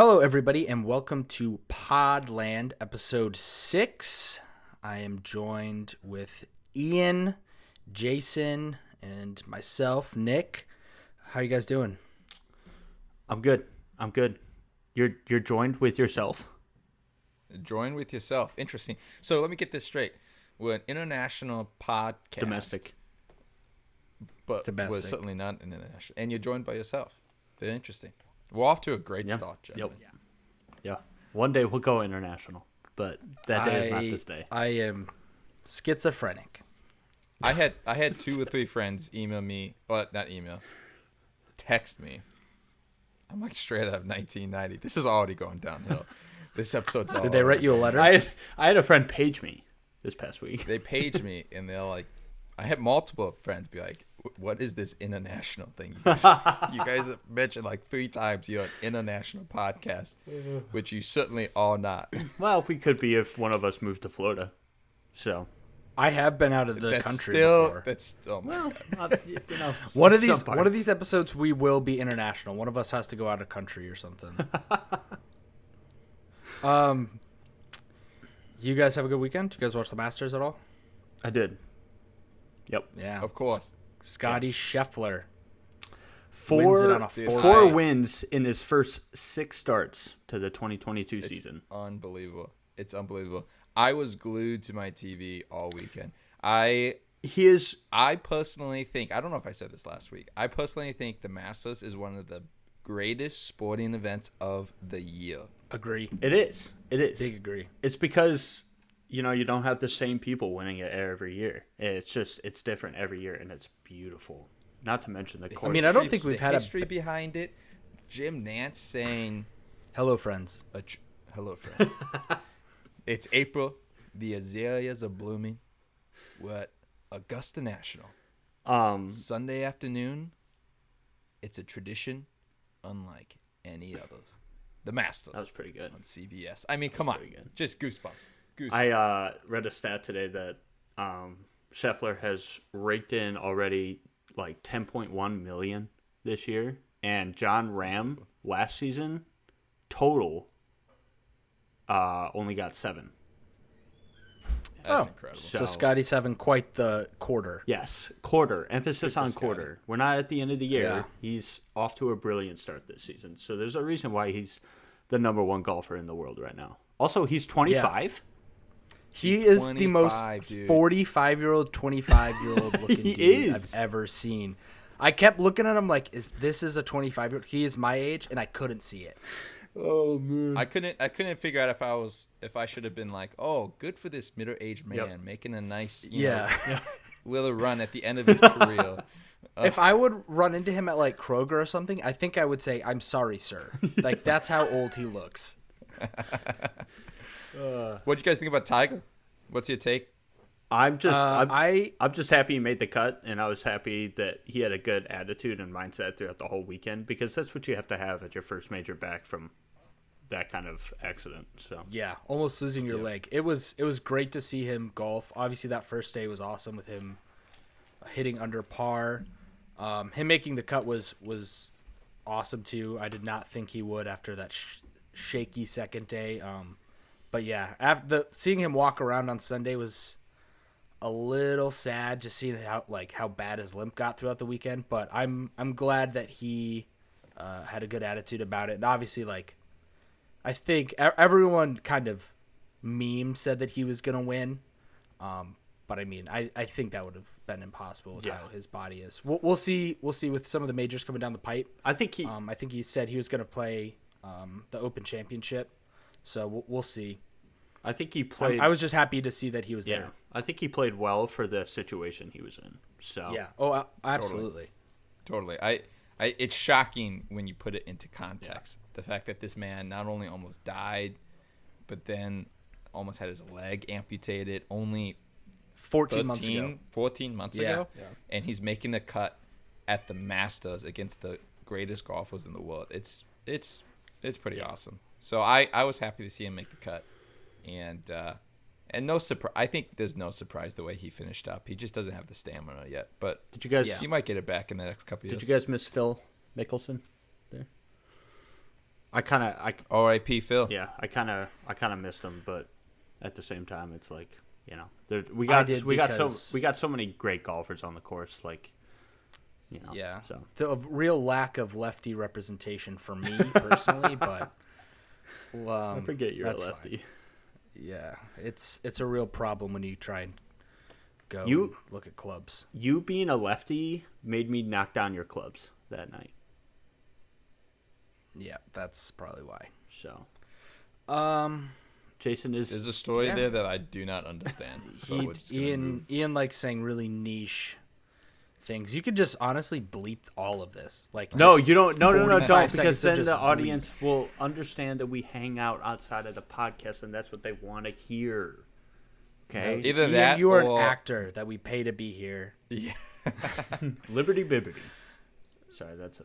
Hello, everybody, and welcome to Podland, episode 6. I am joined with Ian, Jason, and myself, Nick. How you guys doing? I'm good. You're joined with yourself? Join with yourself. Interesting. So let me get this straight. We're an international podcast. Domestic. But we're certainly not international. And you're joined by yourself. Very interesting. We're off to a great start, gentlemen. Yep. Yeah. One day we'll go international, but that day is not this day. I am schizophrenic. I had 2 or 3 friends email me, well, not email, text me. I'm like straight out of 1990. This is already going downhill. This episode's all Did they write you a letter? I had a friend page me this past week. They paged me, and they're like, I had multiple friends be like, what is this international thing? You guys have mentioned like 3 times you're an international podcast, which you certainly are not. Well, we could be if one of us moved to Florida. So I have been out of the That's country still, before. That's still, well, not, One of these episodes we will be international. One of us has to go out of country or something. You guys have a good weekend? You guys watch the Masters at all? I did. Yep. Yeah. of course. Scottie Scheffler. Four Wins it on a 4 wins in his first 6 starts to the 2022 season. Unbelievable. It's unbelievable. I was glued to my TV all weekend. I personally think, I don't know if I said this last week, I personally think the Masters is one of the greatest sporting events of the year. Agree. It is. Big agree. It's because, you don't have the same people winning it every year. It's different every year, and it's beautiful. Not to mention the course. I mean, I don't think we've had history behind it. Jim Nance saying, Hello, friends. hello, friends. It's April. The azaleas are blooming. We're at Augusta National. Sunday afternoon. It's a tradition unlike any others. The Masters. That was pretty good. On CBS. I mean, come on. Just goosebumps. I read a stat today that Scheffler has raked in already like 10.1 million this year, and John Ram last season total only got 7. That's incredible. So Scottie's having quite the quarter. Yes, quarter. Emphasis on quarter. We're not at the end of the year. Yeah. He's off to a brilliant start this season. So there's a reason why he's the number 1 golfer in the world right now. Also, he's 25. He is the most 45-year-old, 25-year-old looking dude I've ever seen. I kept looking at him like, this is a 25-year-old? He is my age, and I couldn't see it. Oh man. I couldn't figure out if I should have been like, oh, good for this middle-aged man making a nice little run at the end of his career. If I would run into him at like Kroger or something, I think I would say, "I'm sorry, sir." Like that's how old he looks. What do you guys think about Tiger? What's your take? I'm just happy he made the cut, and I was happy that he had a good attitude and mindset throughout the whole weekend, because that's what you have to have at your first major back from that kind of accident. So yeah, almost losing your leg. It was great to see him golf. Obviously, that first day was awesome with him hitting under par. Him making the cut was awesome too. I did not think he would after that shaky second day. But yeah, after seeing him walk around on Sunday was a little sad, just seeing how bad his limp got throughout the weekend. But I'm glad that he had a good attitude about it. And obviously, I think everyone kind of said that he was gonna win. But I mean, I think that would have been impossible with how his body is. We'll see with some of the majors coming down the pipe. I think he said he was gonna play the Open Championship. So we'll see. I think he played. I was just happy to see that he was there. I think he played well for the situation he was in. So yeah. Oh, absolutely. Totally. It's shocking when you put it into context. The fact that this man not only almost died, but then almost had his leg amputated only 14 months ago. 14 months ago. Yeah. And he's making the cut at the Masters against the greatest golfers in the world. It's pretty awesome. So I was happy to see him make the cut. And no surprise. I think there's no surprise the way he finished up. He just doesn't have the stamina yet. But did you guys? He might get it back in the next couple of years. Did you guys miss Phil Mickelson there? I kind of R.I.P. Phil. Yeah, I kind of missed him, but at the same time, it's like, you know, we got so many great golfers on the course, like, you know. Yeah. So the real lack of lefty representation for me personally, but I forget you're a lefty. Fine. Yeah, it's a real problem when you try and go and look at clubs. You being a lefty made me knock down your clubs that night. Yeah, that's probably why. So, Jason is. There's a story there that I do not understand. So Ian likes saying really niche things. You could just honestly bleep all of this. Like, no, you don't. No, don't, because then the audience will understand that we hang out outside of the podcast, and that's what they want to hear. Okay, no, either that you are an actor that we pay to be here. Yeah, Liberty Bibbity. Sorry, that's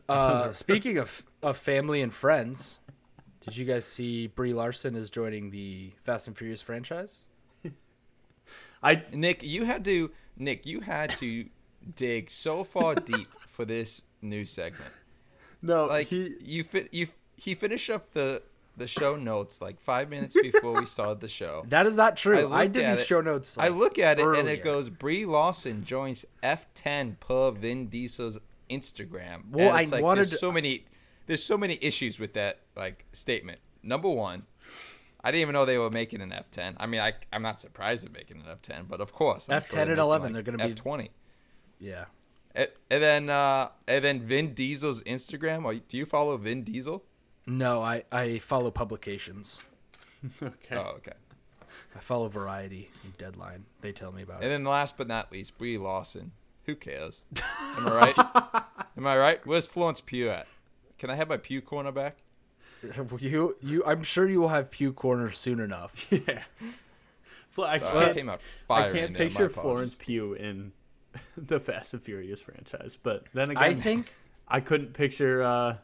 speaking of family and friends, did you guys see Brie Larson is joining the Fast and Furious franchise? Nick, you had to dig so far deep for this new segment. No, like he finished up the show notes like 5 minutes before we started the show. That is not true. I did these show notes. I look at earlier. it and it goes, Brie Larson joins F10 per Vin Diesel's Instagram. Well, and it's there's so many issues with that like statement. Number one, I didn't even know they were making an F10. I mean, I'm not surprised they're making an F10, but of course, F10 and 11, they're going to be F20. Yeah. And then Vin Diesel's Instagram. Do you follow Vin Diesel? No, I follow publications. Okay. Oh, okay. I follow Variety and Deadline. They tell me about it. And then last but not least, Brie Larson. Who cares? Am I right? Am I right? Where's Florence Pugh at? Can I have my Pugh corner back? I'm sure you will have Pugh corner soon enough. Yeah. I can't picture Florence Pugh in the Fast and Furious franchise, but then again, I couldn't picture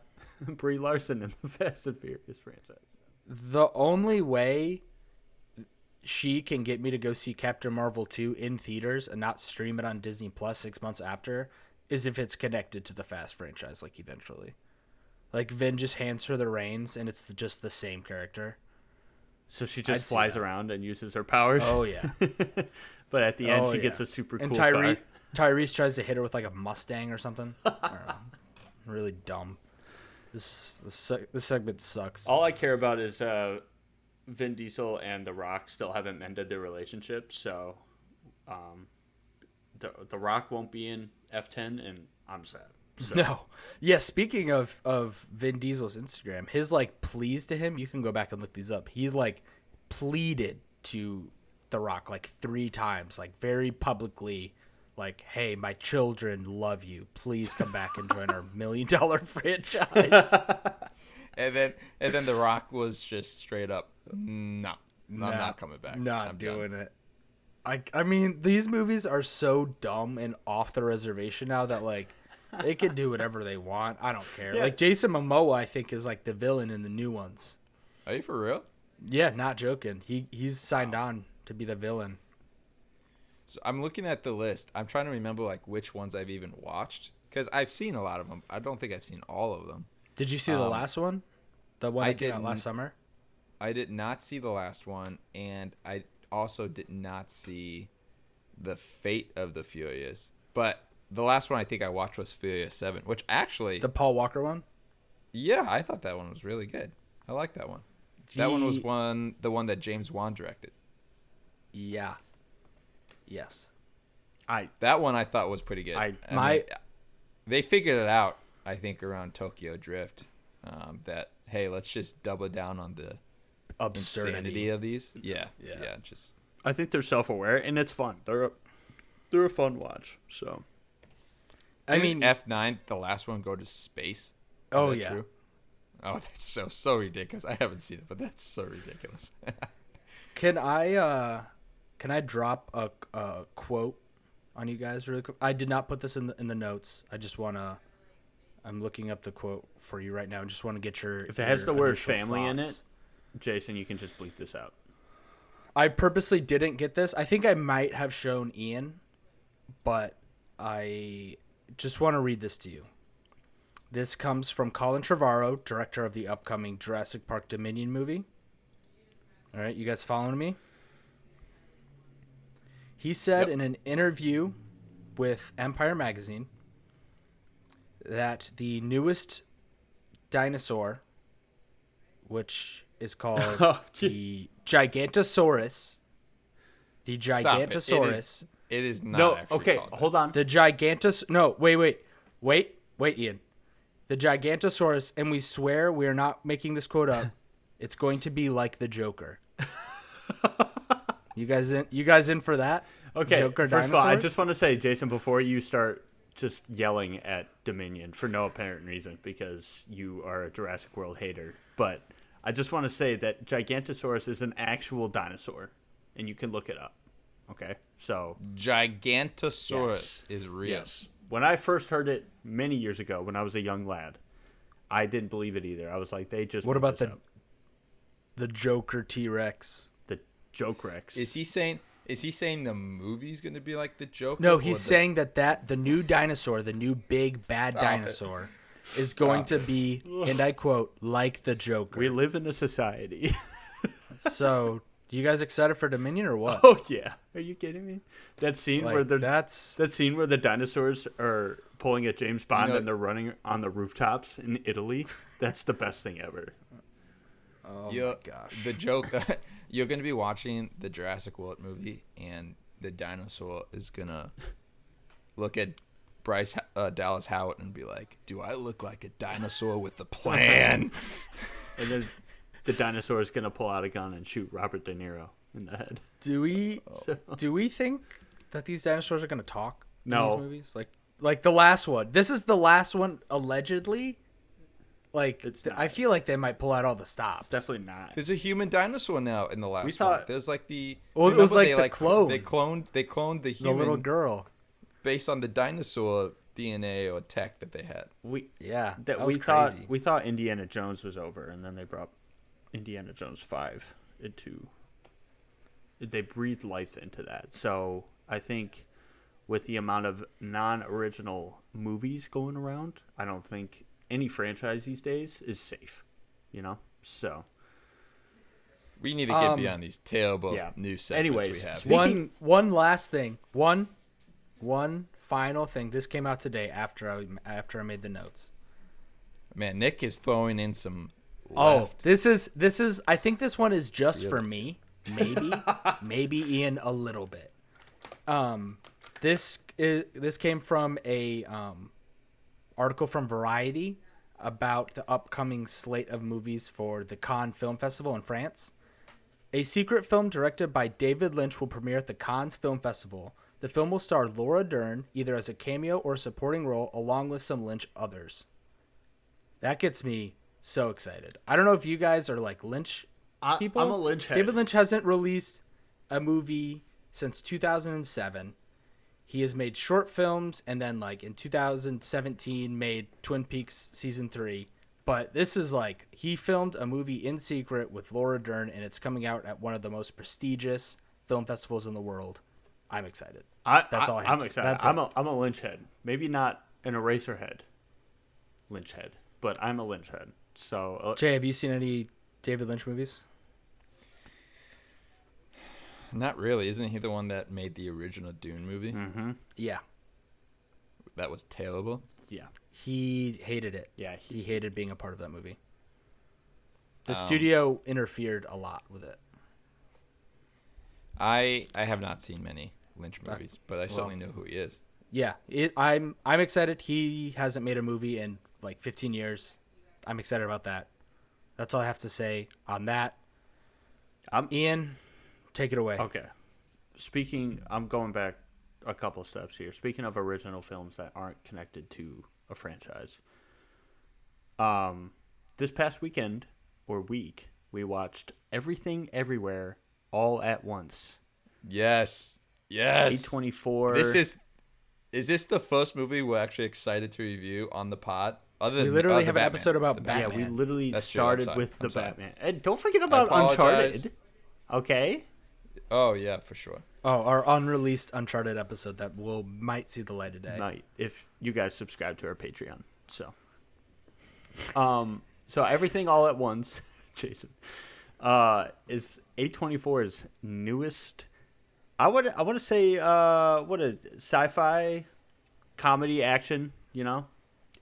Brie Larson in the Fast and Furious franchise. The only way she can get me to go see Captain Marvel 2 in theaters and not stream it on Disney Plus 6 months after is if it's connected to the Fast franchise, like eventually. Like Vin just hands her the reins and it's just the same character. So she just flies around and uses her powers? Oh, yeah. But at the end, she gets a super cool car. Tyrese tries to hit her with like a Mustang or something. I don't know. Really dumb. This segment sucks. All I care about is Vin Diesel and The Rock still haven't mended their relationship, so the Rock won't be in F10, and I'm sad. So. No. Yeah, speaking of Vin Diesel's Instagram, his like pleas to him, you can go back and look these up. He like pleaded to The Rock like 3 times, like very publicly, like, hey, my children love you. Please come back and join our $1 million franchise. And then The Rock was just straight up, no, I'm not coming back. I'm doing it. I mean, these movies are so dumb and off the reservation now that like they can do whatever they want. I don't care. Yeah. Like Jason Momoa, I think, is like the villain in the new ones. Are you for real? Yeah, not joking. He's signed on to be the villain. So I'm looking at the list. I'm trying to remember like which ones I've even watched because I've seen a lot of them. I don't think I've seen all of them. Did you see the last one? The one that came out last summer? I did not see the last one, and I also did not see The Fate of the Furious. But the last one I think I watched was Furious 7, which actually... The Paul Walker one? Yeah, I thought that one was really good. I like that one. That one was the one that James Wan directed. Yeah. Yes. That one I thought was pretty good. They figured it out, I think, around Tokyo Drift. That, hey, let's just double down on the absurdity of these. Yeah. Just. I think they're self-aware and it's fun. They're a fun watch. So. I mean, F9, the last one, go to space. Oh yeah. True? Oh, that's so ridiculous. I haven't seen it, but that's so ridiculous. Can I drop a quote on you guys really quick? I did not put this in the notes. I just wanna. I'm looking up the quote for you right now. I just want to get your. If it has the word family in it, Jason, you can just bleep this out. I purposely didn't get this. I think I might have shown Ian, but I just want to read this to you. This comes from Colin Trevorrow, director of the upcoming Jurassic Park Dominion movie. All right, you guys following me? He said in an interview with Empire Magazine that the newest dinosaur, which is called the Gigantosaurus, It is not actually okay, called hold on. The Gigantos... No, wait, Ian. The Gigantosaurus, and we swear we are not making this quote up, it's going to be like the Joker. You guys in for that? Okay, Joker first of all, I dinosaur? just want to say, Jason, before you start just yelling at Dominion for no apparent reason because you are a Jurassic World hater, but I just want to say that Gigantosaurus is an actual dinosaur, and you can look it up. Okay, so Gigantosaurus is real. Yes. When I first heard it many years ago, when I was a young lad, I didn't believe it either. I was like, they just What made about this up. the Joker T-Rex? The Joke Rex? Is he saying the movie's going to be like the Joker? No, he's saying that the new dinosaur, the new big bad dinosaur, is going to be, and I quote, like the Joker. We live in a society. So, you guys excited for Dominion or what? Oh yeah, are you kidding me? That scene Like, where the that's that scene where the dinosaurs are pulling a James Bond and they're running on the rooftops in Italy. That's the best thing ever. oh my gosh. The joke. You're going to be watching the Jurassic World movie, and the dinosaur is going to look at Bryce Dallas Howard and be like, "Do I look like a dinosaur with a plan?" And then the dinosaur is gonna pull out a gun and shoot Robert De Niro in the head. Do we think that these dinosaurs are going to talk in No. these movies? Like the last one. This is the last one allegedly. Like It's not. I feel like they might pull out all the stops. It's definitely not. There's a human dinosaur now in the last We thought- one. There's like the Well, it was remember like the clone. They cloned the the human little girl. based on the dinosaur DNA or tech that they had. Yeah, That was we crazy. thought Indiana Jones was over, and then they brought Indiana Jones 5 into. They breathed life into that. So I think with the amount of non-original movies going around, I don't think any franchise these days is safe. You know, so We need to get beyond these terrible new segments Anyways, we have. speaking- One last thing. One final thing. This came out today after I made the notes. Man, Nick is throwing in some Oh, left. this is. I think this one is just for Realism. me. Maybe Ian a little bit. This came from a article from Variety about the upcoming slate of movies for the Cannes Film Festival in France. A secret film directed by David Lynch will premiere at the Cannes Film Festival. The film will star Laura Dern either as a cameo or supporting role, along with some Lynch others. That gets me so excited. I don't know if you guys are like Lynch people. I'm a Lynch head. David Lynch hasn't released a movie since 2007. He has made short films, and then like in 2017 made Twin Peaks season 3. But this is like he filmed a movie in secret with Laura Dern, and it's coming out at one of the most prestigious film festivals in the world. I'm excited. That's all I have I'm to say. excited. That's I'm it. a Lynch head. Maybe not an eraser head. Lynch head, but I'm a Lynch head. So Jay, have you seen any David Lynch movies? Not really. Isn't he the one that made the original Dune movie? Yeah. That was terrible. yeah, He hated it. yeah. He hated being a part of that movie. The studio interfered a lot with it. I have not seen many Lynch movies, but I certainly know who he is. Yeah, I'm excited. He hasn't made a movie in like 15 years. I'm excited about that. That's all I have to say on that. Ian, take it away. Okay. I'm going back a couple steps here. Speaking of original films that aren't connected to a franchise, this past weekend or week, we watched Everything Everywhere All at Once. Yes. Yes. A24. Is this the first movie we're actually excited to review on the pod? We literally have an episode about Batman. Yeah, we literally That's true. I'm started sorry. with the I'm sorry. Batman. And don't forget about apologize. Uncharted. Okay? Oh yeah, for sure. Oh, our unreleased Uncharted episode that might see the light of day. Night, if you guys subscribe to our Patreon. So, So Everything All at Once, Jason, is A24's newest. I want to say what a sci-fi comedy action. You know,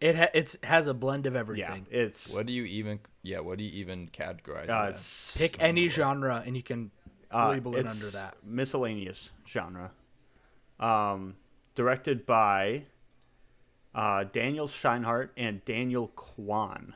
It has a blend of everything. Yeah, it's What do you even categorize it as? Pick any genre and you can label it it's under that. miscellaneous genre. Directed by Daniel Scheinhardt and Daniel Kwan.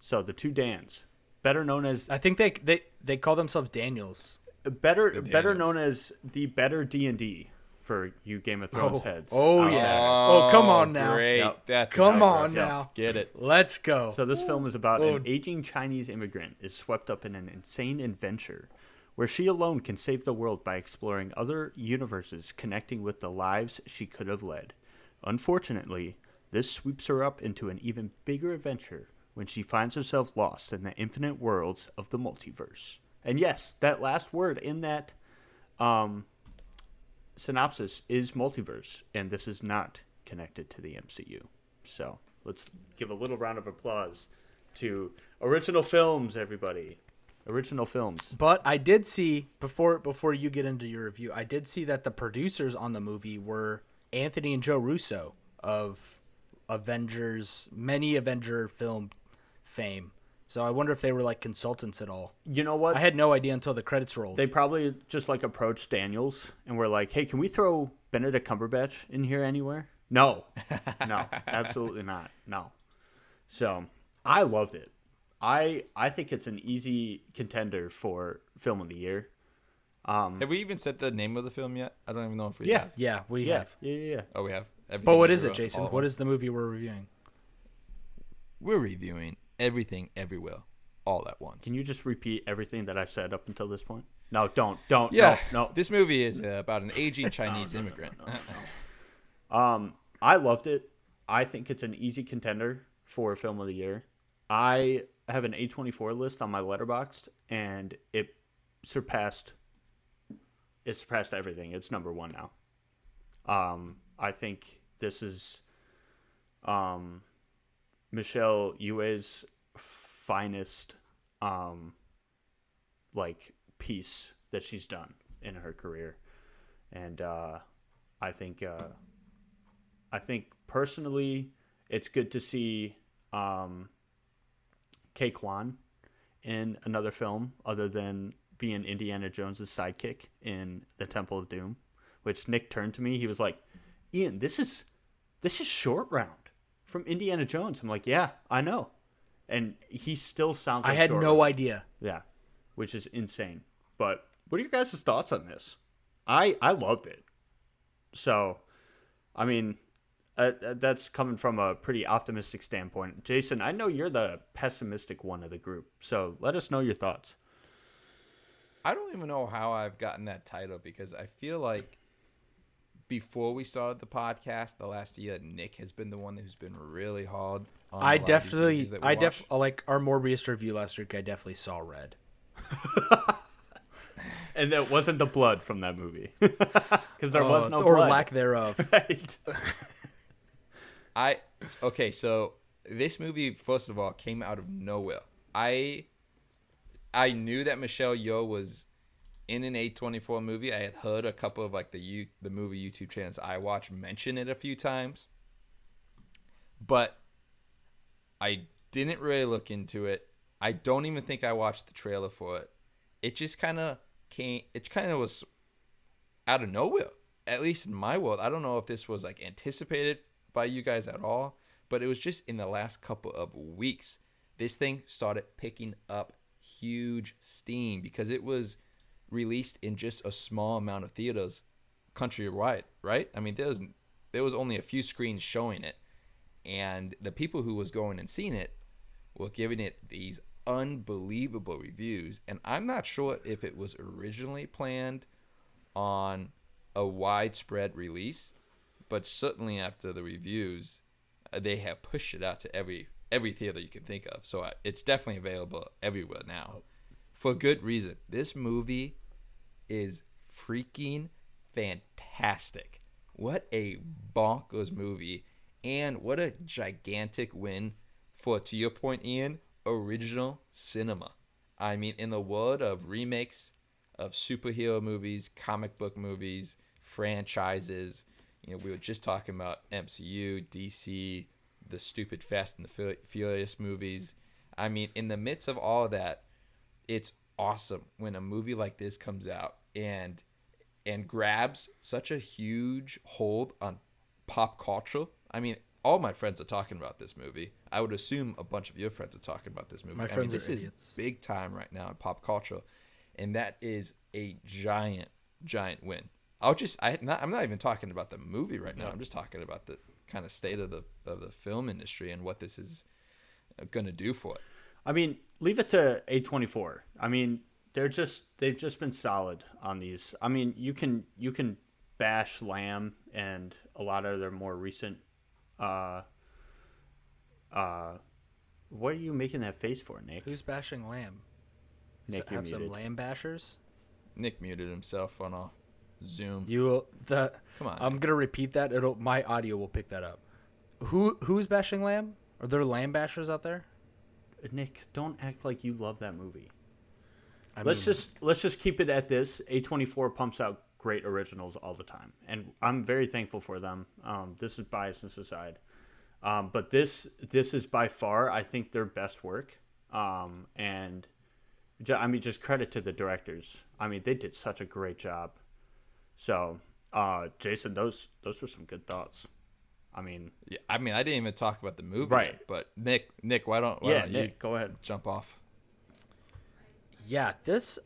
So the two Dans, better known as I think they call themselves Daniels. better known as the better D&D for you Game of Thrones heads. Oh yeah. Oh, come on now. Great. Yep. That's Come on reference. now. Get it. Let's go. So this film is about an aging Chinese immigrant is swept up in an insane adventure where she alone can save the world by exploring other universes connecting with the lives she could have led. Unfortunately, this sweeps her up into an even bigger adventure when she finds herself lost in the infinite worlds of the multiverse. And yes, that last word in that synopsis is multiverse, and this is not connected to the MCU. So let's give a little round of applause to original films, everybody. Original films. But I did see before you get into your review, I did see that the producers on the movie were Anthony and Joe Russo of many Avenger film fame. So I wonder if they were like consultants at all. You know what? I had no idea until the credits rolled. They probably just like approached Daniels and were like, "Hey, can we throw Benedict Cumberbatch in here anywhere?" No, absolutely not. No. So I loved it. I think it's an easy contender for film of the year. Have we even said the name of the film yet? I don't even know if we Yeah. have. Yeah, we Yeah, have. yeah. Oh, we have. But what is it, Everywhere, Jason? all at What once. is the movie we're reviewing? We're reviewing Everything Everywhere all at once. Can you just repeat everything that I've said up until this point? No, don't. Yeah. No. This movie is about an aging Chinese immigrant. I loved it. I think it's an easy contender for film of the year. I have an A24 list on my Letterboxd, and it surpassed everything. It's number one now. I think this is Michelle Yeoh's finest piece that she's done in her career, and I think personally it's good to see Kei Kwan in another film other than being Indiana Jones's sidekick in The Temple of Doom, which Nick turned to me. He was like, "Ian, this is Short Round from Indiana Jones." I'm like, "Yeah, I know," and he still sounds like I had Short no Round. idea. Yeah, which is insane. But what are your guys' thoughts on this? I loved it. So, I mean, that's coming from a pretty optimistic standpoint. Jason, I know you're the pessimistic one of the group, so let us know your thoughts. I don't even know how I've gotten that title because I feel like before we started the podcast, the last year, Nick has been the one who's been really hard on I a lot of these definitely, movies that we watch. like our Morbius review last week. I definitely saw red. And that wasn't the blood from that movie, because there was no or blood. lack thereof. Right. Okay, so this movie, first of all, came out of nowhere. I knew that Michelle Yeoh was in an A24 movie. I had heard a couple of like the movie YouTube channels I watch mention it a few times, but I didn't really look into it. I don't even think I watched the trailer for it. It just kind of came. It kind of was out of nowhere. At least in my world, I don't know if this was like anticipated by you guys at all, but it was just in the last couple of weeks this thing started picking up huge steam because it was released in just a small amount of theaters countrywide, right? I mean, there was only a few screens showing it, and the people who was going and seeing it were giving it these unbelievable reviews, and I'm not sure if it was originally planned on a widespread release, but certainly after the reviews, they have pushed it out to every theater you can think of. So it's definitely available everywhere now, for good reason. This movie is freaking fantastic. What a bonkers movie, and what a gigantic win for, to your point, Ian, original cinema. I mean, in the world of remakes of superhero movies, comic book movies, franchises, we were just talking about MCU, DC, the stupid Fast and the Furious movies. I mean, in the midst of all of that, it's awesome when a movie like this comes out and grabs such a huge hold on pop culture. I mean, all my friends are talking about this movie. I would assume a bunch of your friends are talking about this movie. My friends this are idiots. is big time right now in pop culture, and that is a giant win. I'm not even talking about the movie right now. I'm just talking about the kind of state of the film industry and what this is going to do for it. I mean, leave it to A24. I mean, they've just been solid on these. I mean, you can bash Lamb and a lot of their more recent. What are you making that face for, Nick? Who's bashing Lamb? Nick, have you're some muted. Lamb bashers. Nick muted himself on a Zoom. Come on. I'm gonna repeat that. My audio will pick that up. Who's bashing Lamb? Are there Lamb bashers out there? Nick, don't act like you love that movie. Let's just keep it at this. A24 pumps out great originals all the time, and I'm very thankful for them. This is biasness aside, but this is by far, I think, their best work. And I mean, just credit to the directors. I mean, they did such a great job. So, Jason, those were some good thoughts. I mean, I didn't even talk about the movie, right? Yet, but Nick, why don't Nick, you go ahead, jump off? Yeah, this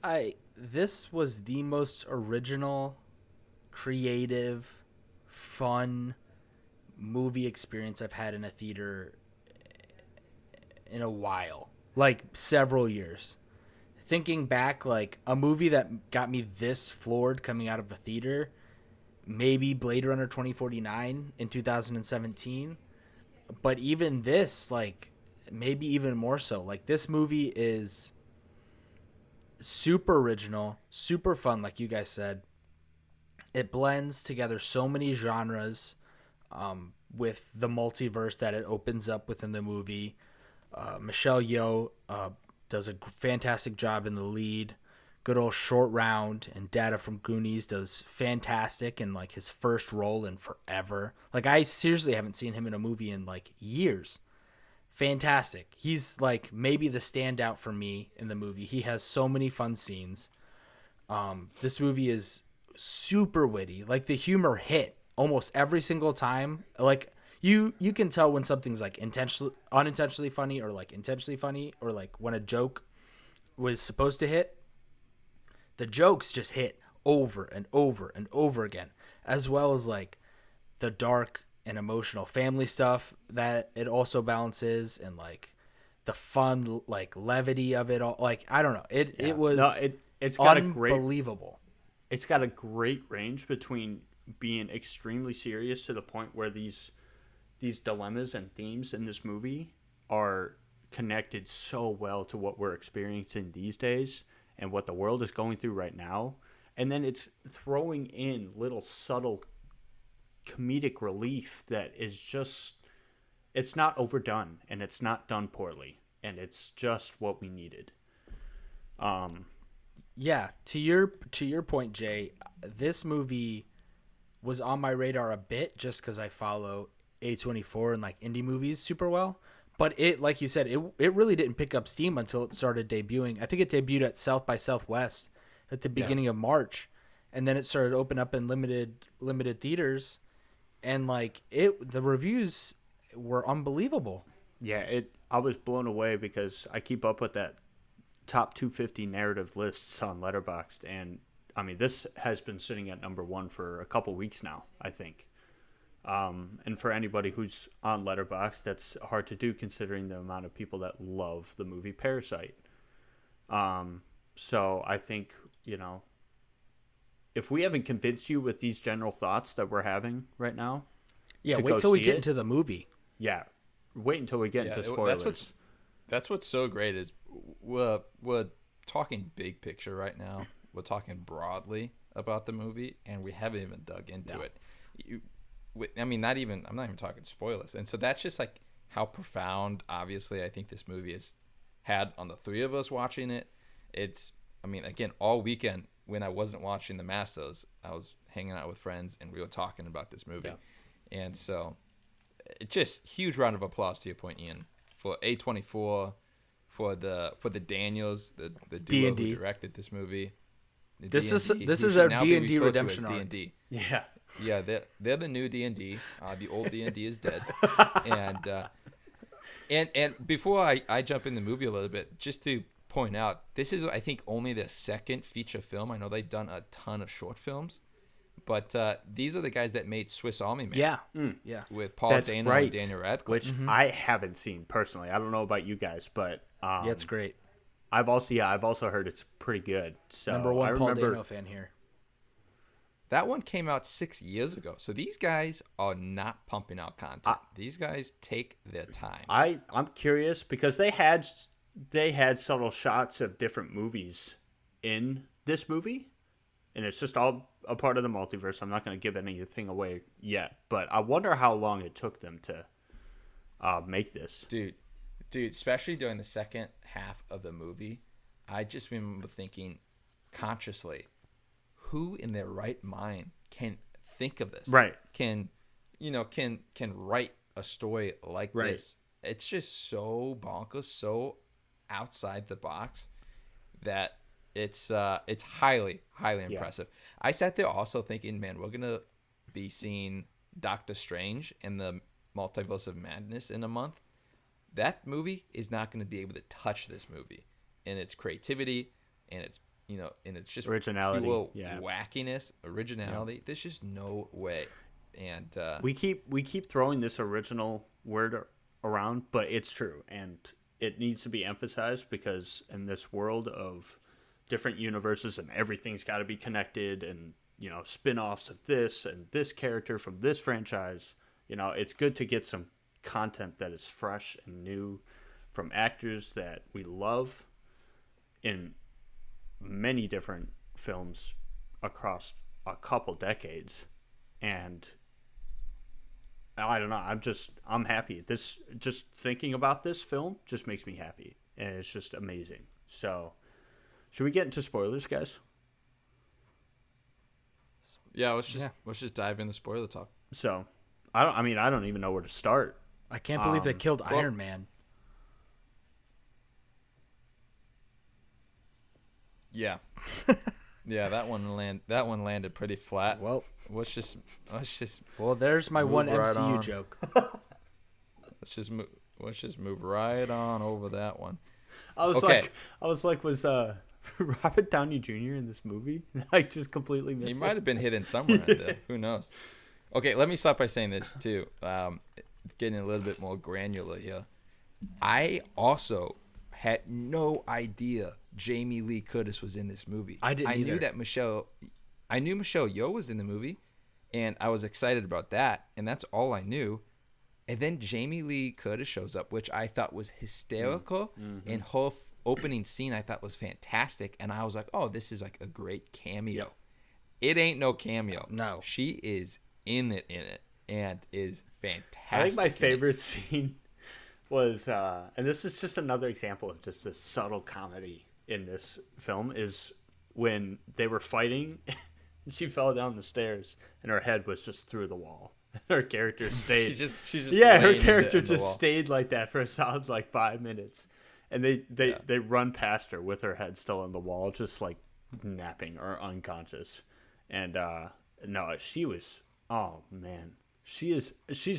was the most original, creative, fun movie experience I've had in a theater in a while, like several years. Thinking back, like a movie that got me this floored coming out of a theater, maybe Blade Runner 2049 in 2017. But even this, like, maybe even more so. Like, this movie is super original, super fun, like you guys said. It blends together so many genres with the multiverse that it opens up within the movie. Michelle Yeoh does a fantastic job in the lead. Good old Short Round and Data from Goonies does fantastic in like his first role in forever. Like, I seriously haven't seen him in a movie in like years. Fantastic. He's like maybe the standout for me in the movie. He has so many fun scenes. This movie is super witty. Like, the humor hit almost every single time. Like, you can tell when something's like unintentionally funny, or like intentionally funny, or like when a joke was supposed to hit. The jokes just hit over and over and over again, as well as like the dark and emotional family stuff that it also balances, and like the fun, like levity of it all. Like, I don't know. It was it's got unbelievable. It's got a great range between being extremely serious to the point where these dilemmas and themes in this movie are connected so well to what we're experiencing these days and what the world is going through right now. And then it's throwing in little subtle comedic relief that is just, it's not overdone, and it's not done poorly, and it's just what we needed. Yeah, to your point, Jay, this movie was on my radar a bit just because I follow A24 and like indie movies super well. But it, like you said, it really didn't pick up steam until it started debuting. I think it debuted at South by Southwest at the beginning of March, and then it started to open up in limited theaters, and like the reviews were unbelievable. Yeah, I was blown away because I keep up with that top 250 narrative lists on Letterboxd, and I mean, this has been sitting at number 1 for a couple weeks now, I think. And for anybody who's on Letterboxd, that's hard to do considering the amount of people that love the movie Parasite. So I think, if we haven't convinced you with these general thoughts that we're having right now, wait till we get into the movie. Yeah, wait until we get into spoilers. That's what's so great is we're talking big picture right now. We're talking broadly about the movie, and we haven't even dug into it. I'm not even talking spoilers. And so that's just like how profound, obviously, I think this movie has had on the three of us watching it. Again, all weekend when I wasn't watching the Masters, I was hanging out with friends and we were talking about this movie. Yeah. And so, it's just huge round of applause to your point, Ian, for A24, for the Daniels, the duo D&D. who directed this movie. This is our D&D redemption arc. D&D. Yeah. Yeah, they're the new D&D. The old D&D is dead. And before I jump in the movie a little bit, just to point out, this is, I think, only their second feature film. I know they've done a ton of short films, but these are the guys that made Swiss Army Man. Yeah. Yeah. With Paul Dano and Daniel Radcliffe. Which I haven't seen personally. I don't know about you guys, but yeah, it's great. I've also heard it's pretty good. So Number one Paul Dano fan here. That one came out 6 years ago. So these guys are not pumping out content. These guys take their time. I'm curious because they had subtle shots of different movies in this movie, and it's just all a part of the multiverse. I'm not going to give anything away yet, but I wonder how long it took them to make this. Dude, especially during the second half of the movie, I just remember thinking consciously, who in their right mind can think of this? Right. Can write a story like this? It's just so bonkers, so outside the box that it's highly impressive. I sat there also thinking, man, we're gonna be seeing Doctor Strange in the Multiverse of Madness in a month. That movie is not going to be able to touch this movie in its creativity and its just originality, pure wackiness, originality. There's just no way. And we keep throwing this original word around, but it's true, and it needs to be emphasized because in this world of different universes and everything's got to be connected, and spin-offs of this and this character from this franchise, it's good to get some content that is fresh and new from actors that we love in many different films across a couple decades. And I don't know, I'm happy. Just thinking about this film just makes me happy, and it's just amazing. So should we get into spoilers, guys? Yeah, let's just dive into spoiler talk. So I don't even know where to start. I can't believe they killed Iron Man. Yeah. Yeah, that one landed pretty flat. Well, let's just well, there's my one MCU joke. let's just move right on over that one. I was like, was Robert Downey Jr. in this movie? I just completely missed it. He might have been hidden somewhere in there. Who knows? Okay, let me start by saying this too. Getting a little bit more granular here. I also had no idea Jamie Lee Curtis was in this movie. I knew that Michelle Yeoh was in the movie, and I was excited about that, and that's all I knew. And then Jamie Lee Curtis shows up, which I thought was hysterical, and her opening scene I thought was fantastic, and I was like, oh, this is like a great cameo. Yep. It ain't no cameo. No. She is in it, and is fantastic. I think my favorite scene was, and this is just another example of just a subtle comedy in this film, is when they were fighting, she fell down the stairs, and her head was just through the wall. Her character stayed. she's just her character just stayed like that for a solid 5 minutes, and they run past her with her head still on the wall, just like napping or unconscious. And no, she was. Oh man, she's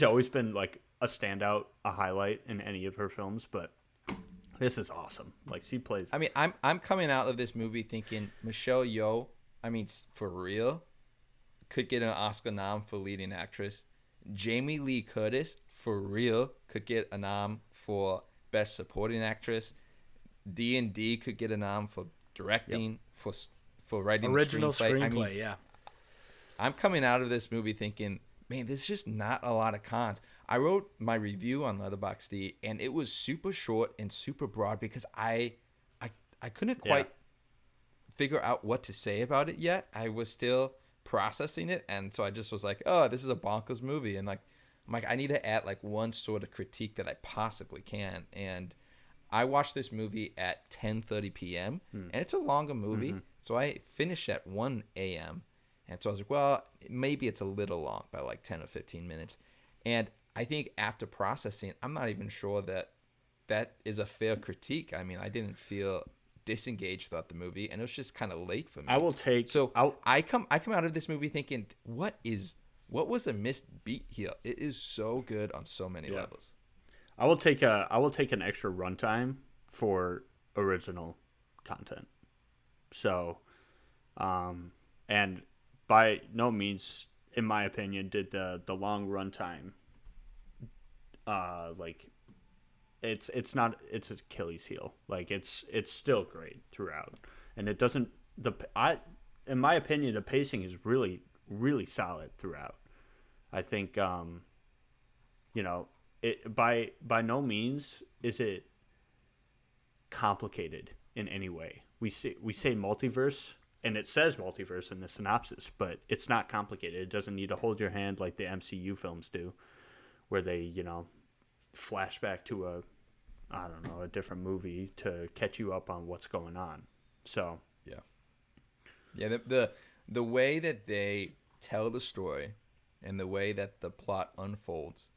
always been like a standout, a highlight in any of her films, but this is awesome. Like, she plays. I mean, I'm coming out of this movie thinking Michelle Yeoh, I mean, for real, could get an Oscar nom for leading actress. Jamie Lee Curtis, for real, could get a nom for best supporting actress. D&D could get a nom for directing, for writing original the screenplay. screenplay. I mean, yeah. I'm coming out of this movie thinking, man, there's just not a lot of cons. I wrote my review on Letterboxd, and it was super short and super broad because I couldn't quite figure out what to say about it yet. I was still processing it, and so I just was like, oh, this is a bonkers movie, and like I'm like, I need to add like one sort of critique that I possibly can. And I watched this movie at 10:30 p.m. and it's a longer movie, so I finished at 1 a.m. And so I was like, well, maybe it's a little long by like 10 or 15 minutes. And I think after processing, I'm not even sure that that is a fair critique. I mean, I didn't feel disengaged throughout the movie, and it was just kind of late for me. I come out of this movie thinking, what was a missed beat here? It is so good on so many levels. I will take an extra runtime for original content. So, and by no means, in my opinion, did the long runtime, like, it's Achilles heel. Like, it's still great throughout, and it doesn't in my opinion, the pacing is really, really solid throughout. I think, it by no means is it complicated in any way. We say multiverse, and it says multiverse in the synopsis, but it's not complicated. It doesn't need to hold your hand like the MCU films do, where they, flash back to a different movie to catch you up on what's going on. So yeah, the way that they tell the story and the way that the plot unfolds,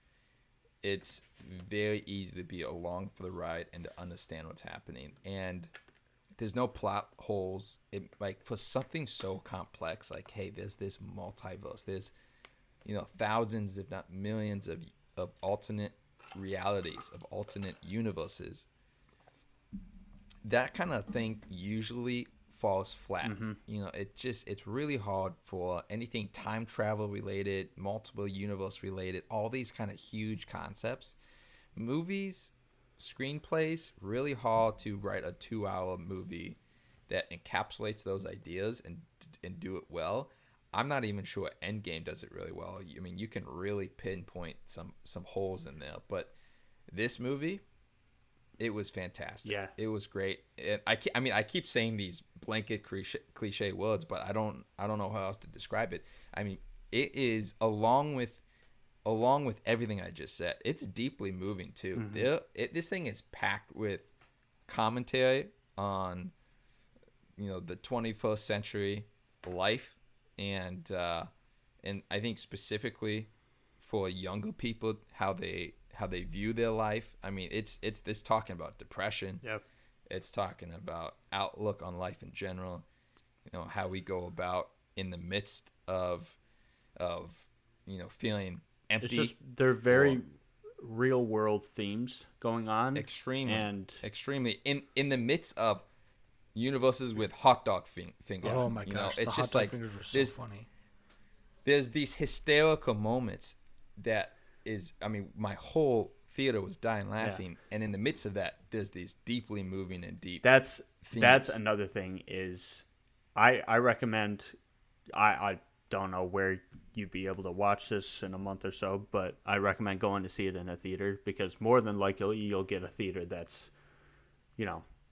it's very easy to be along for the ride and to understand what's happening. And there's no plot holes. Like, for something so complex, like, hey, there's this multiverse. There's, thousands, if not millions, of alternate realities, of alternate universes. That kind of thing usually falls flat. It's really hard for anything time travel related, multiple universe related, all these kind of huge concepts. Movies, screenplays, really hard to write a 2-hour movie that encapsulates those ideas and do it well. I'm not even sure Endgame does it really well. I mean, you can really pinpoint some holes in there, but this movie, it was fantastic. Yeah, it was great. And I keep saying these blanket cliche words, but I don't know how else to describe it. I mean, it is along with everything I just said. It's deeply moving too. This thing is packed with commentary on, the 21st century life, and I think specifically for younger people, how they view their life. I mean, it's this talking about depression. Yep. It's talking about outlook on life in general. How we go about in the midst of feeling empty. It's just, they're very real world themes going on. Extremely in the midst of universes with hot dog fingers. Oh my gosh, it's the just hot dog fingers were so funny. There's these hysterical moments that is, I mean, my whole theater was dying laughing, and in the midst of that, there's these deeply moving and deep. That's another thing is, I recommend. I don't know where you'd be able to watch this in a month or so, but I recommend going to see it in a theater, because more than likely you'll get a theater that's,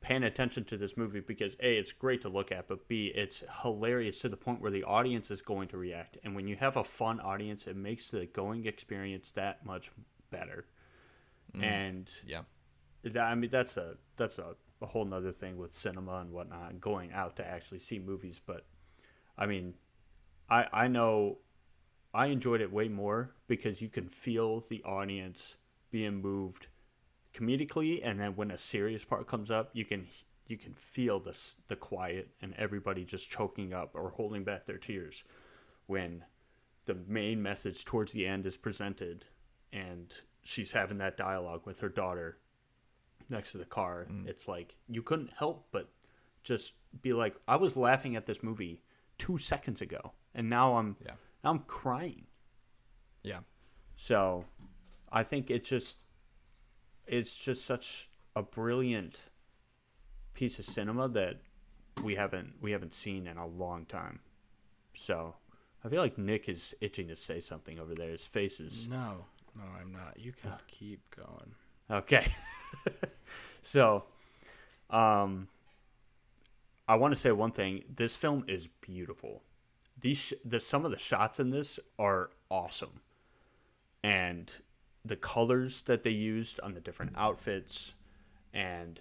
paying attention to this movie, because A, it's great to look at, but B, it's hilarious to the point where the audience is going to react. And when you have a fun audience, it makes the going experience that much better. And that's a whole nother thing with cinema and whatnot, going out to actually see movies. But I mean, I know I enjoyed it way more because you can feel the audience being moved comedically, and then when a serious part comes up, you can feel the quiet and everybody just choking up or holding back their tears when the main message towards the end is presented, and she's having that dialogue with her daughter next to the car. It's like you couldn't help but just be like, I was laughing at this movie 2 seconds ago, and now I'm crying. Yeah. So I think it's just such a brilliant piece of cinema that we haven't seen in a long time. So I feel like Nick is itching to say something over there. His face is... No, I'm not. You can keep going. Okay. So, I want to say one thing. This film is beautiful. Some of the shots in this are awesome. and the colors that they used on the different outfits, and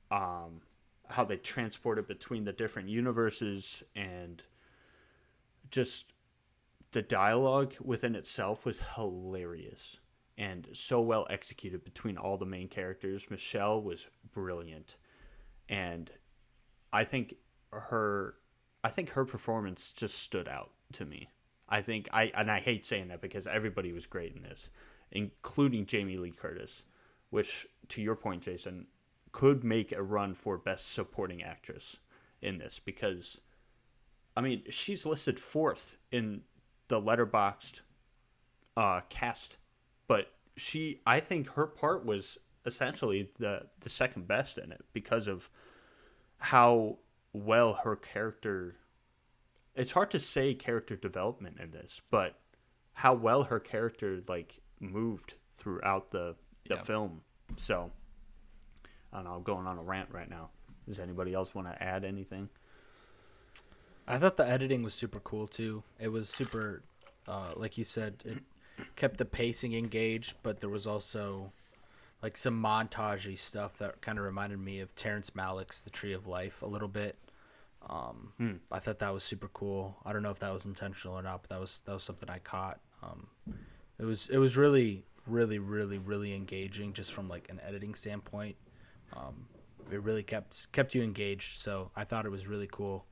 how they transported between the different universes, and just the dialogue within itself was hilarious and so well executed between all the main characters. Michelle was brilliant, and I think her performance just stood out to me. I hate saying that because everybody was great in this, including Jamie Lee Curtis, which, to your point, Jason, could make a run for Best Supporting Actress in this, because, I mean, she's listed 4th in the Letterboxd cast, but I think her part was essentially the second best in it because of how well her character. It's hard to say character development in this, but how well her character moved throughout the film. So I don't know. I'm going on a rant right now. Does anybody else want to add anything? I thought the editing was super cool too. It was super, like you said, it kept the pacing engaged, but there was also like some montagey stuff that kind of reminded me of Terrence Malick's The Tree of Life a little bit. I thought that was super cool. I don't know if that was intentional or not, but that was something I caught. It was really, really, really, really engaging just from like an editing standpoint. It really kept you engaged. So I thought it was really cool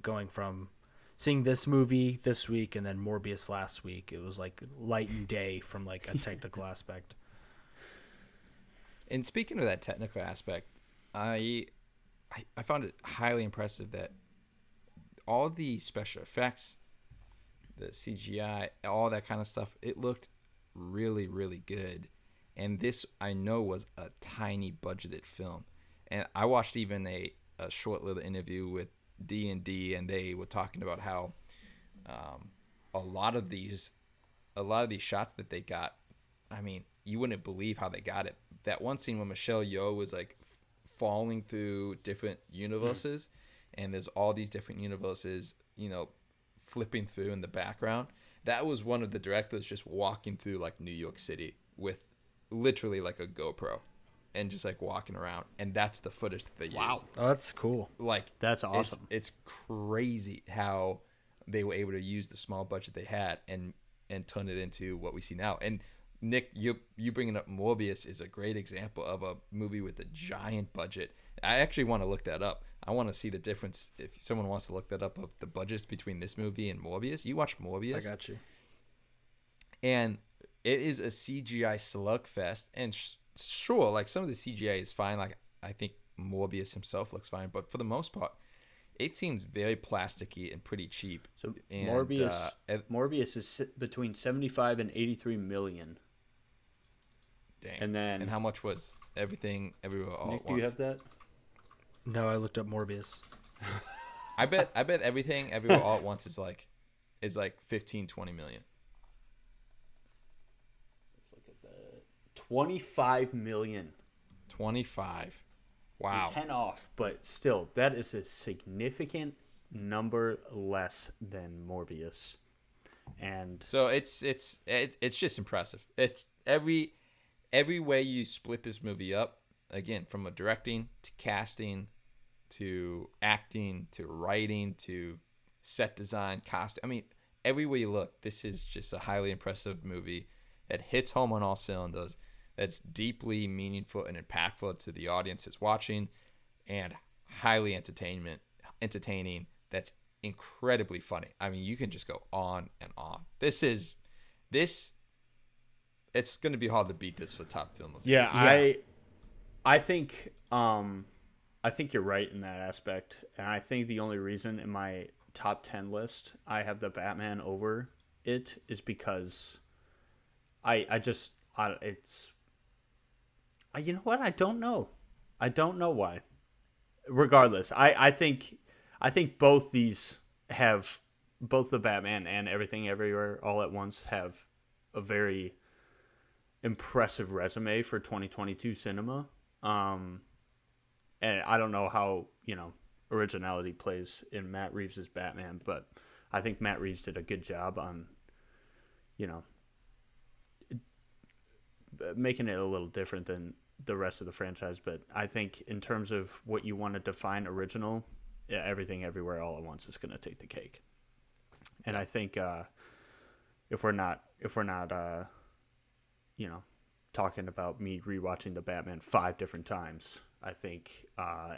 going from seeing this movie this week and then Morbius last week. It was like light and day from like a technical aspect. And speaking of that technical aspect, I found it highly impressive that all the special effects, the CGI, all that kind of stuff, it looked really, really good. And this, I know, was a tiny budgeted film. And I watched even a short little interview with D&D, and they were talking about how a lot of these shots that they got, I mean, you wouldn't believe how they got it. That one scene when Michelle Yeoh was like falling through different universes, and there's all these different universes, flipping through in the background. That was one of the directors just walking through like New York City with literally like a GoPro and just like walking around, and that's the footage that they used. Oh, that's cool. Like, that's awesome. It's crazy how they were able to use the small budget they had and turn it into what we see now. And Nick, you bringing up Morbius is a great example of a movie with a giant budget. I actually want to look that up. I want to see the difference. If someone wants to look that up, of the budgets between this movie and Morbius. You watch Morbius? I got you. And it is a CGI slugfest. And sure, like some of the CGI is fine. Like I think Morbius himself looks fine, but for the most part, it seems very plasticky and pretty cheap. So and, Morbius is between 75 and 83 million. Dang. And how much was Everything Everywhere All Nick, at Once? do you have that? No, I looked up Morbius. I bet Everything Everywhere All at Once is like 15, 20 million. Let's look at that. 25 million. 25. Wow. 10 off, but still, that is a significant number less than Morbius. And so it's just impressive. It's every way you split this movie up, again, from a directing to casting to acting to writing to set design, costume. I mean, every way you look, this is just a highly impressive movie that hits home on all cylinders. That's deeply meaningful and impactful to the audience that's watching, and highly entertaining. That's incredibly funny. I mean, you can just go on and on. It's going to be hard to beat this for top film of the year. I think you're right in that aspect, and I think the only reason in my top 10 list I have the Batman over it is because you know what? I don't know why. Regardless, I think both the Batman and Everything Everywhere All at Once have a very impressive resume for 2022 cinema. And I don't know how, originality plays in Matt Reeves' Batman, but I think Matt Reeves did a good job on, making it a little different than the rest of the franchise. But I think in terms of what you want to define original, yeah, Everything Everywhere All at Once is going to take the cake. And I think if we're not talking about me rewatching the Batman 5 different times, I think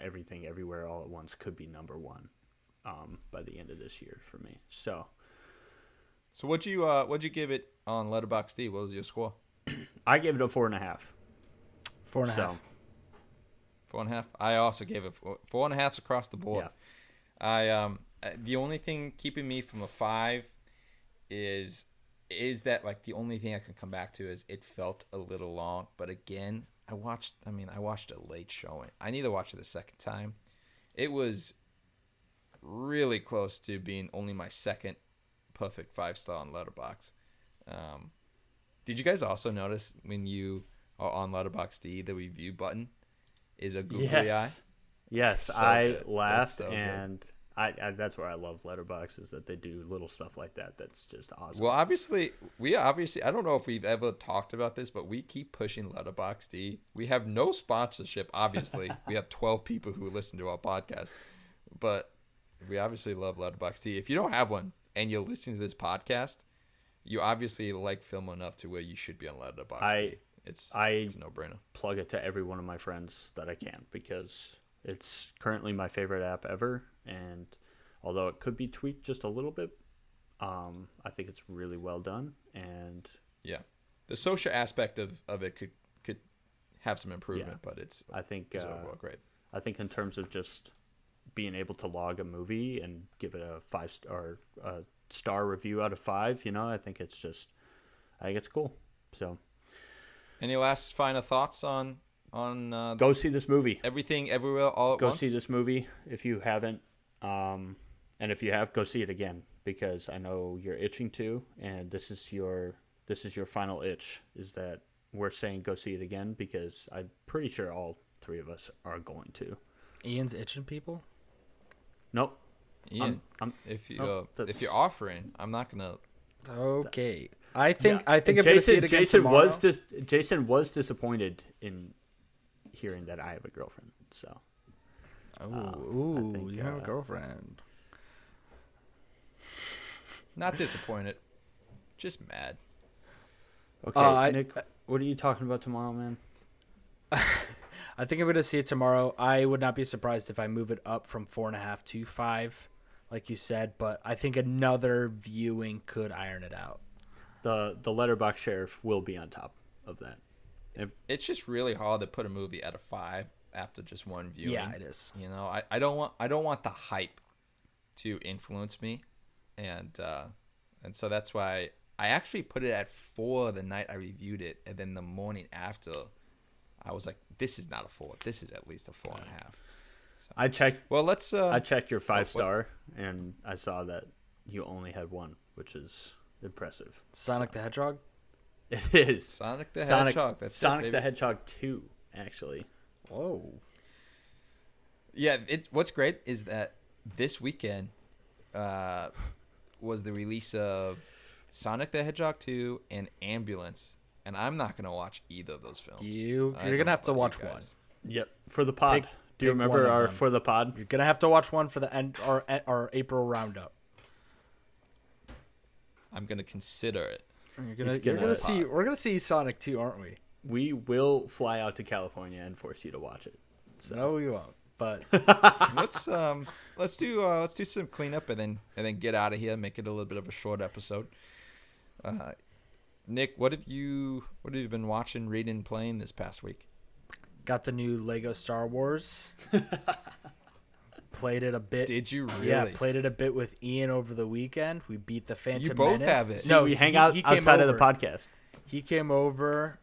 Everything Everywhere All at Once could be number one by the end of this year for me. So what'd you give it on Letterboxd? What was your score? I gave it a 4.5. 4.5. 4.5. I also gave it 4.5 across the board. Yeah. The only thing keeping me from a 5 is that like the only thing I can come back to is it felt a little long. But again, I watched a late showing. I need to watch it the second time. It was really close to being only my second perfect 5-star on Letterboxd. Did you guys also notice when you are on Letterboxd, the review button is a googly eye? Yes, So I good. laughed, That's so and I that's where I love Letterboxd, is that they do little stuff like that. That's just awesome. Well, obviously, I don't know if we've ever talked about this, but we keep pushing Letterboxd. We have no sponsorship, obviously. We have 12 people who listen to our podcast, but we obviously love Letterboxd. If you don't have one and you're listening to this podcast, you obviously like film enough to where you should be on Letterboxd. It's a no-brainer. Plug it to every one of my friends that I can, because it's currently my favorite app ever, and although it could be tweaked just a little bit, I think it's really well done. And yeah, the social aspect of it could have some improvement, but it's overall great. I think in terms of just being able to log a movie and give it a 5-star review out of 5, I think it's cool. So, any last final thoughts on go see this movie? Everything Everywhere All at Once? Go see this movie if you haven't, and if you have, go see it again, because I know you're itching to, and this is your final itch, is that we're saying go see it again, because I'm pretty sure all three of us are going to. Ian's itching people? Nope. Ian, if you're offering, I'm not gonna. Okay. I think I'm gonna see it again tomorrow. Jason was disappointed in hearing that I have a girlfriend. So. You have a girlfriend. Not disappointed, just mad. Okay, Nick, what are you talking about tomorrow, man? I think I'm going to see it tomorrow. I would not be surprised if I move it up from 4.5 to 5, like you said, but I think another viewing could iron it out. The Letterboxd sheriff will be on top of that. It's just really hard to put a movie at a 5 after just one viewing. Yeah, it is. I don't want the hype to influence me, and so that's why I actually put it at 4 the night I reviewed it, and then the morning after, I was like, "This is not a 4. This is at least a 4.5." So, I checked. Well, let's. I checked your 5-star, and I saw that you only had 1, which is impressive. Sonic the Hedgehog. It is Sonic the Hedgehog. That's Sonic the Hedgehog 2, actually. Whoa. Yeah, what's great is that this weekend was the release of Sonic the Hedgehog 2 and Ambulance, and I'm not going to watch either of those films. You're going to have to watch one. Yep, for the pod. Do you remember our for the pod? You're going to have to watch one for the end our April roundup. I'm going to consider it. We're going to see Sonic 2, aren't we? We will fly out to California and force you to watch it. So. No, we won't. But let's do some cleanup and then get out of here. Make it a little bit of a short episode. Nick, what have you been watching, reading, playing this past week? Got the new Lego Star Wars. Played it a bit. Did you really? Yeah, played it a bit with Ian over the weekend. We beat the Phantom You both Menace. have it. No, we hang out outside of the podcast. He came over,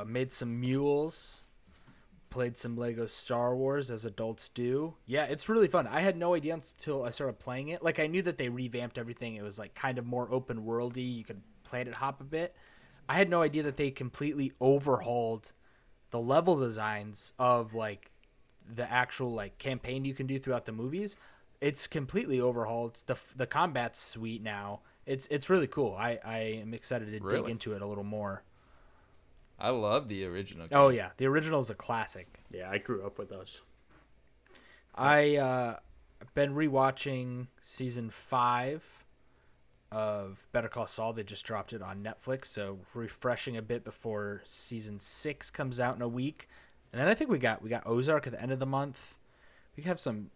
made some mules, played some Lego Star Wars as adults do. Yeah, it's really fun. I had no idea until I started playing it. Like, I knew that they revamped everything. It was like kind of more open worldy. You could planet hop a bit. I had no idea that they completely overhauled the level designs of like the actual like campaign you can do throughout the movies. It's completely overhauled. The combat's sweet now. It's really cool. I am excited to dig into it a little more. I love the original. Oh yeah, the original is a classic. Yeah, I grew up with those. I've been rewatching season 5 of Better Call Saul. They just dropped it on Netflix, so refreshing a bit before season 6 comes out in a week. And then I think we got Ozark at the end of the month. We have some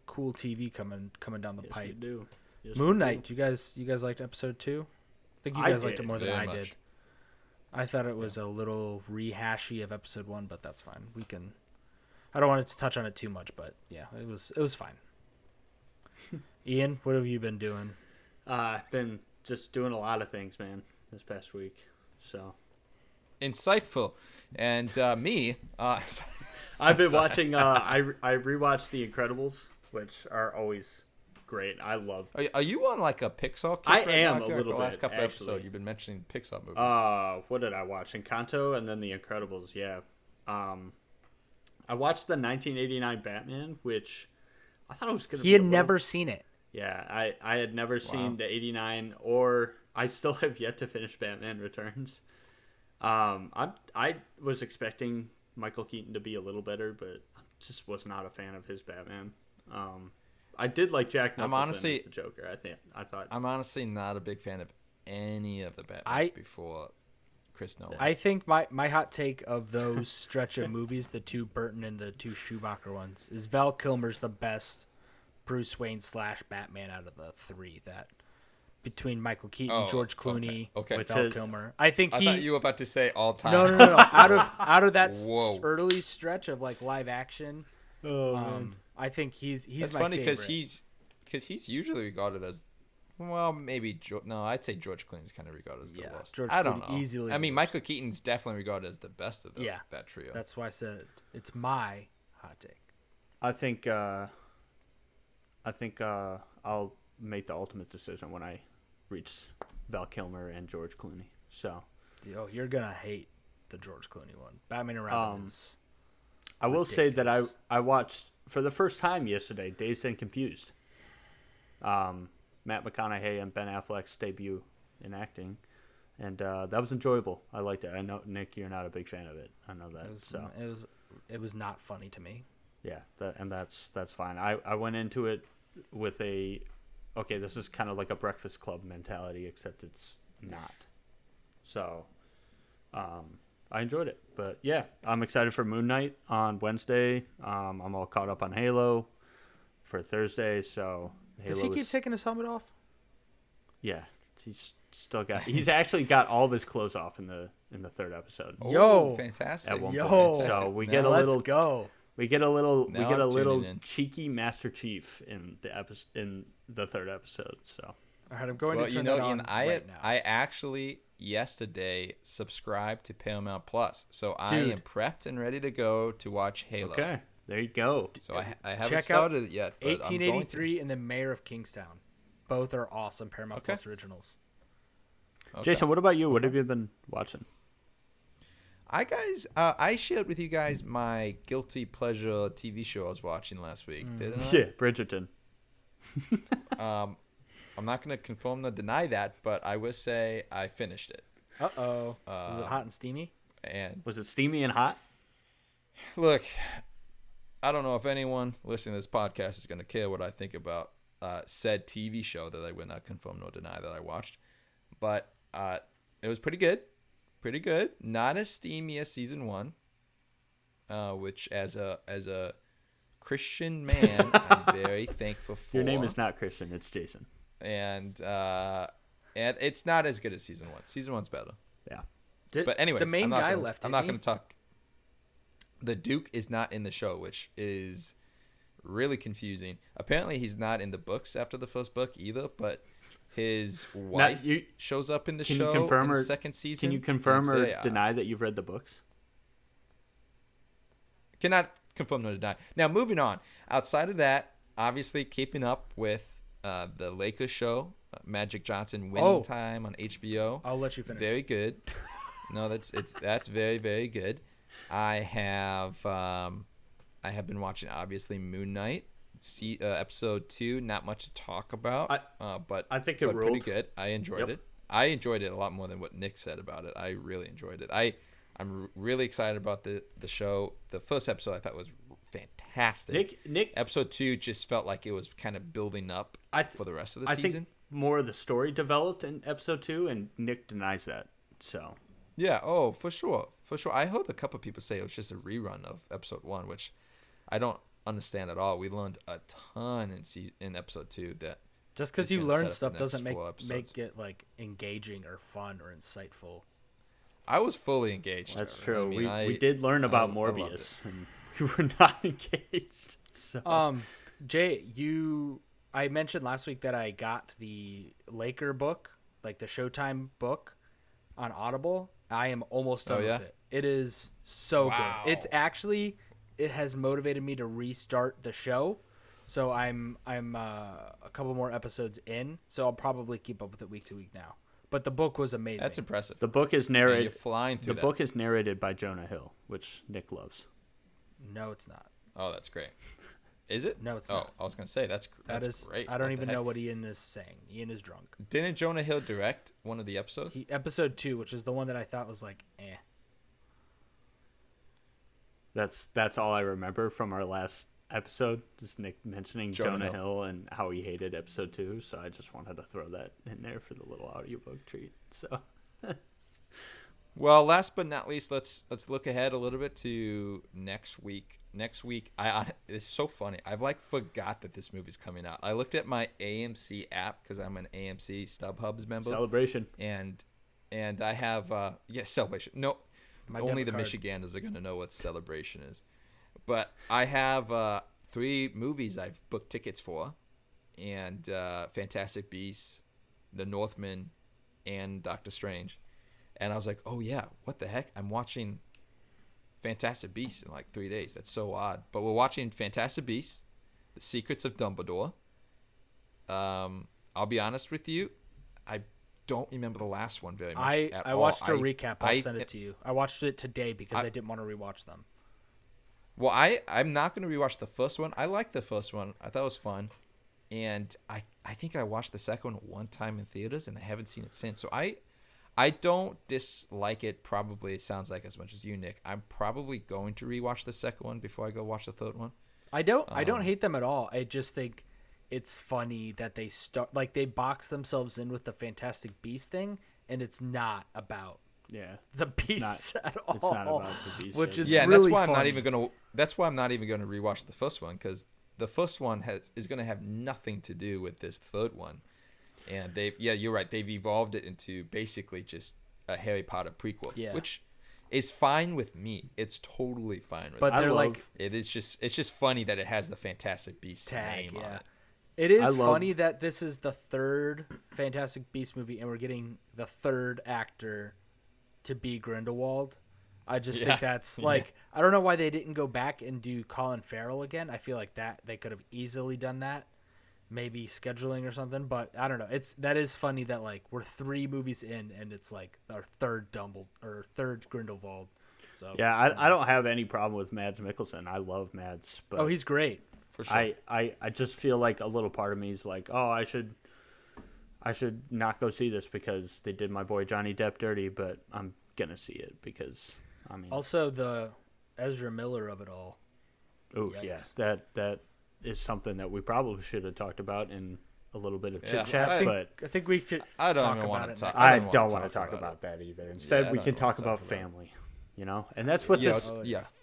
cool TV coming down the pipe. We do. Yes, Moon Knight. You guys liked episode 2? I think you guys liked it more than I did. I thought it was a little rehashy of episode 1, but that's fine. I don't want to touch on it too much, but yeah, it was fine. Ian, what have you been doing? I've been just doing a lot of things, man, this past week. So insightful. And me, I've been watching. I rewatched The Incredibles, which are always great. I love. Are you on like a Pixar kick I right am now? a little bit. The last couple actually. episodes, you've been mentioning Pixar movies. What did I watch? Encanto and then The Incredibles. Yeah. I watched the 1989 Batman, which I thought it was going to be. He had never seen it. Yeah, I had never seen the 89, or I still have yet to finish Batman Returns. I was expecting Michael Keaton to be a little better, but I just was not a fan of his Batman. I did like Jack Nicholson as the Joker. I thought I'm honestly not a big fan of any of the Batmans before Chris Nolan. I think my hot take of those stretch of movies, the 2 Burton and the 2 Schumacher ones, is Val Kilmer's the best Bruce Wayne / Batman out of the 3. That between Michael Keaton, George Clooney, Val Kilmer. I thought you were about to say all time. No. out of that early stretch of like live action, I think he's That's my funny favorite. because he's usually regarded as, well, maybe I'd say George Clooney's kind of regarded as the worst. George I don't Clooney know. Easily. I mean, Michael Keaton's definitely regarded as the best of that trio. That's why I said it's my hot take. I think I'll make the ultimate decision when I reach Val Kilmer and George Clooney. So, you're gonna hate the George Clooney one. Batman and Robin is. I will say that I watched for the first time yesterday Dazed and Confused. Matt McConaughey and Ben Affleck's debut in acting, and that was enjoyable. I liked it. I know, Nick, you're not a big fan of it. I know that. It was not funny to me. Yeah, that's fine. I went into it with this is kind of like a Breakfast Club mentality, except it's not. So, I enjoyed it. But yeah, I'm excited for Moon Knight on Wednesday. I'm all caught up on Halo for Thursday. So does he keep taking his helmet off? Yeah, he's actually got all of his clothes off in the 3rd episode. Yo, fantastic! At one point. So we get let's go. We get a little cheeky Master Chief in the 3rd episode. So, all right, I'm going to turn that on right now. I actually yesterday subscribed to Paramount Plus, so I am prepped and ready to go to watch Halo. Okay, there you go. So I haven't started it yet. But 1883 and the Mayor of Kingstown, both are awesome Paramount Plus originals. Okay. Jason, what about you? What have you been watching? I shared with you guys my guilty pleasure TV show I was watching last week, didn't I? Yeah, Bridgerton. I'm not going to confirm nor deny that, but I will say I finished it. Was it hot and steamy? And was it steamy and hot? Look, I don't know if anyone listening to this podcast is going to care what I think about said TV show that I will not confirm nor deny that I watched, but it was pretty good. Pretty good. Not as steamy as season 1, which as a Christian man, I'm very thankful for. Your name is not Christian. It's Jason. And it's not as good as season 1. Season 1's better. Yeah. But anyways, the main guy left. I'm not going to talk. The Duke is not in the show, which is really confusing. Apparently, he's not in the books after the first book either, but his wife shows up in the show in the second season. Can you confirm or deny that you've read the books? Cannot confirm nor deny. Now, moving on. Outside of that, obviously keeping up with the Lakers show, Magic Johnson Winning Time on HBO. I'll let you finish. Very good. No, that's very, very good. I have been watching, obviously, Moon Knight. Episode 2, not much to talk about, but I think it ruled. Pretty good. I enjoyed it. I enjoyed it a lot more than what Nick said about it. I really enjoyed it. I I'm really excited about the show. The first episode I thought was fantastic. Nick, episode 2 just felt like it was kind of building up for the rest of the season. I think more of the story developed in episode 2, and Nick denies that. So yeah, for sure. I heard a couple of people say it was just a rerun of episode 1, which I don't understand at all. We learned a ton in episode 2 that just because you learn stuff doesn't make it like engaging or fun or insightful. I was fully engaged. That's true. I mean, we did learn about Morbius, and we were not engaged. So. Jay, I mentioned last week that I got the Laker book, like the Showtime book, on Audible. I am almost done with it. It is so good. It has motivated me to restart the show. So I'm a couple more episodes in, so I'll probably keep up with it week to week now. But the book was amazing. That's impressive. The book is narrated. You're flying through the book is narrated by Jonah Hill, which Nick loves. No, it's not. Oh, that's great. Is it? No, it's not. Oh, I was gonna say that's great. I don't even know what Ian is saying. Ian is drunk. Didn't Jonah Hill direct one of the episodes? Episode 2, which is the one that I thought was like, eh. That's all I remember from our last episode. Just Nick mentioning Jonah Hill and how he hated episode 2. So I just wanted to throw that in there for the little audiobook treat. So. Well, last but not least, let's look ahead a little bit to next week. Next week, it's so funny. I've forgot that this movie's coming out. I looked at my AMC app because I'm an AMC StubHubs member. Celebration. And I have Celebration. No, only the Michiganders are gonna know what Celebration is. But I have 3 movies I've booked tickets for, and Fantastic Beasts, The Northman, and Doctor Strange. And I was like, oh, yeah, what the heck? I'm watching Fantastic Beasts in 3 days. That's so odd. But we're watching Fantastic Beasts, The Secrets of Dumbledore. I'll be honest with you. I don't remember the last one very much at all. I watched a recap. I'll send it to you. I watched it today because I didn't want to rewatch them. Well, I'm not going to rewatch the first one. I liked the first one. I thought it was fun. And I think I watched the second one time in theaters, and I haven't seen it since. So I don't dislike it. Probably it sounds like as much as you, Nick. I'm probably going to rewatch the second one before I go watch the third one. I don't hate them at all. I just think it's funny that they box themselves in with the Fantastic Beast thing, and it's not about the beasts at all. It's not about the beasts, which is really that's why funny. That's why I'm not even going to rewatch the first one, because the first one is going to have nothing to do with this third one. And you're right. They've evolved it into basically just a Harry Potter prequel, which is fine with me. It's totally fine with me. But they're it's just funny that it has the Fantastic Beasts name on it. It is funny that this is the third Fantastic Beast movie, and we're getting the third actor to be Grindelwald. I just think that's I don't know why they didn't go back and do Colin Farrell again. I feel like that they could have easily done that. Maybe scheduling or something, but I don't know. That is funny that we're 3 movies in and it's our third third Grindelwald. So I don't have any problem with Mads Mikkelsen. I love Mads, but he's great for sure. I just feel like a little part of me is like, I should not go see this because they did my boy Johnny Depp dirty, but I'm gonna see it because also the Ezra Miller of it all. Oh yeah, that is something that we probably should have talked about in a little bit of chit chat, but I think we could. I don't want to talk. I don't want to talk about that either. Instead, we can talk about family. And that's what this.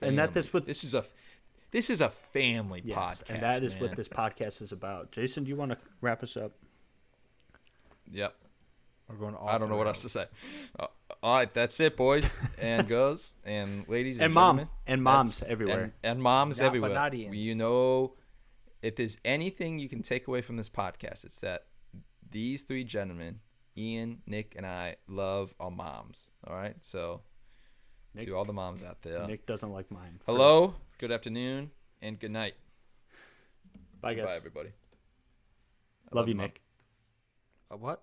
And this is a family podcast, and that is what this podcast is about. Jason, do you want to wrap us up? Yep. We're going. I don't know what else to say. All right, that's it, boys and girls and ladies and gentlemen. And moms everywhere. And moms everywhere. Not if there's anything you can take away from this podcast, it's that these 3 gentlemen, Ian, Nick, and I, love our moms. All right? So, to all the moms out there. Nick doesn't like mine. Hello, good afternoon, and good night. Bye, guys. Bye, everybody. Love you, Nick. What?